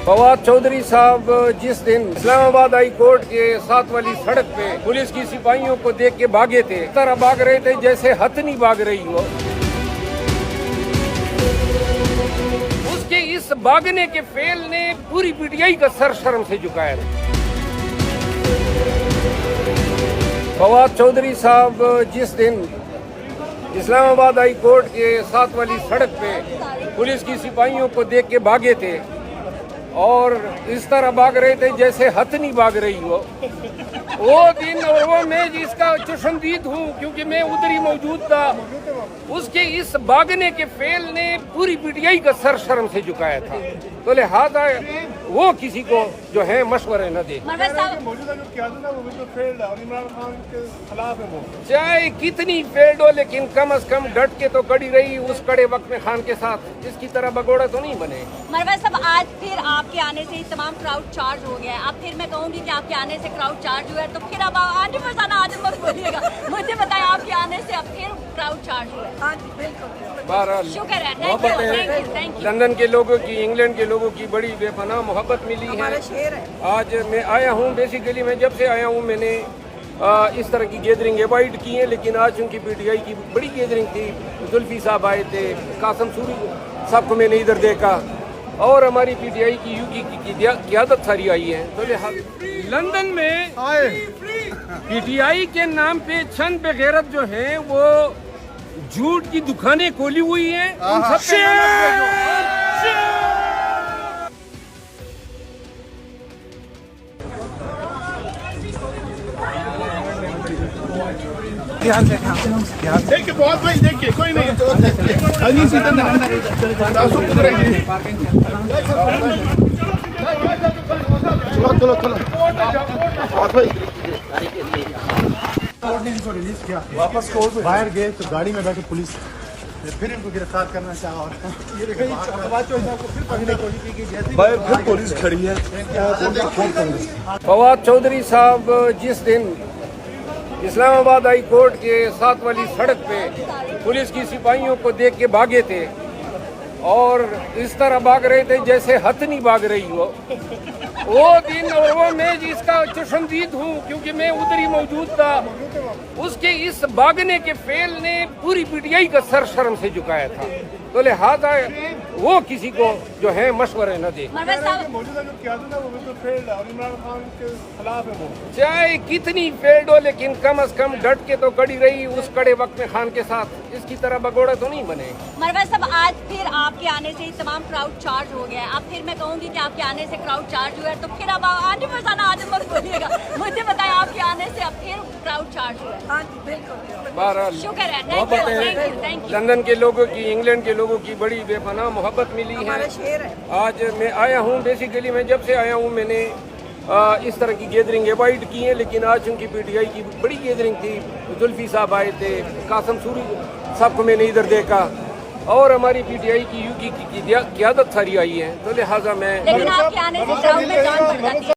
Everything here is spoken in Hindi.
फवाद चौधरी साहब जिस दिन इस्लामाबाद हाई कोर्ट के साथ वाली सड़क पे पुलिस की सिपाहियों को देख के भागे थे, इस तरह भाग रहे थे जैसे हथनी भाग रही हो। उसके इस भागने के फेल ने पूरी पीटीआई का सर शर्म से झुकाया। फवाद चौधरी साहब जिस दिन इस्लामाबाद हाई कोर्ट के साथ वाली सड़क पे पुलिस की सिपाहियों को देख के भागे थे और इस तरह भाग रहे थे जैसे हथनी भाग रही हो। वो दिन और वो मैं जिसका चश्मदीद हूँ क्योंकि मैं उधर ही मौजूद था, उसके इस भागने के फेल ने पूरी पीटीआई का सर शर्म से झुकाया था। तो लिहाजा वो किसी को जो है मशवरे न दे। चाहे कितनी फेल्ड हो लेकिन कम से कम डट के तो कड़ी रही उस कड़े वक्त में खान के साथ। इसकी तरह भगोड़ा तो नहीं बने। मरवा साहब, आज फिर आपके आने से तमाम क्राउड चार्ज हो गया है। अब फिर मैं कहूँगी कि आपके आने से क्राउड चार्ज हुआ है, तो फिर अब आज मत बोलिएगा। मुझे बताएं, आपके आने से अब फिर क्राउड चार्ज हुआ है। हाँ जी, बिल्कुल, शुक्र है। Thank you. लंदन के लोगों की, इंग्लैंड के लोगों की बड़ी बेपनाह मोहब्बत मिली है। आज मैं आया हूँ, बेसिकली मैं जब से आया हूँ मैंने इस तरह की गैदरिंग अवॉइड की है, लेकिन आज उनकी पीटीआई की बड़ी गैदरिंग थी। जुल्फी साहब आए थे, कासम सूरी साहब को मैंने इधर देखा और हमारी पीटीआई की यूकी की क़यादत सारी आई है। तो लंदन में पीटीआई के नाम पे चंद बेगैरत जो हैं वो झूठ की दुकानें खोली हुई हैं। उन सबसे ध्यान देखिए, बहुत भाई देखिए, कोई नहीं चलो रिलीज किया, वापस कोर्ट में बाहर गए तो गाड़ी में बैठे पुलिस फिर इनको गिरफ्तार करना चाहा और फिर पुलिस खड़ी है। फवाद चौधरी साहब जिस दिन इस्लामाबाद हाई कोर्ट के साथ वाली सड़क पे पुलिस की सिपाहियों को देख के भागे थे और इस तरह भाग रहे थे जैसे हथनी भाग रही हो। वो दिन और वो मैं जिसका चश्मदीद हूँ क्योंकि मैं उधर ही मौजूद था, उसके इस भागने के फेल ने पूरी पीटीआई का सर शर्म से झुकाया था। तो लिहाजा वो किसी को जो है मशवरे न दे। चाहे कितनी फेल्ड हो लेकिन कम से कम डट के तो कड़ी रही उस कड़े वक्त में खान के साथ। इसकी तरह भगोड़ा तो नहीं बने। मरवा साहब, आज फिर आपके आने से तमाम क्राउड चार्ज हो गया है। अब फिर मैं कहूँगी कि आपके आने से क्राउड चार्ज हुआ है, तो फिर अब आज मत बोलिएगा। मुझे बताएं, आपके आने से अब फिर क्राउड चार्ज हुआ है। हाँ जी, बिल्कुल, शुक्र है। Thank you. लंदन के लोगों की, इंग्लैंड के लोगों की बड़ी बेपनाह मोहब्बत मिली है। आज मैं आया हूँ, बेसिकली मैं जब से आया हूँ मैंने इस तरह की गैदरिंग अवॉइड की है, लेकिन आज उनकी पीटीआई की बड़ी गैदरिंग थी। जुल्फी साहब आए थे, कासम सूरी साहब को मैंने इधर देखा और हमारी पीटीआई की यूकी की क़यादत सारी आई है। तो लिहाजा मैं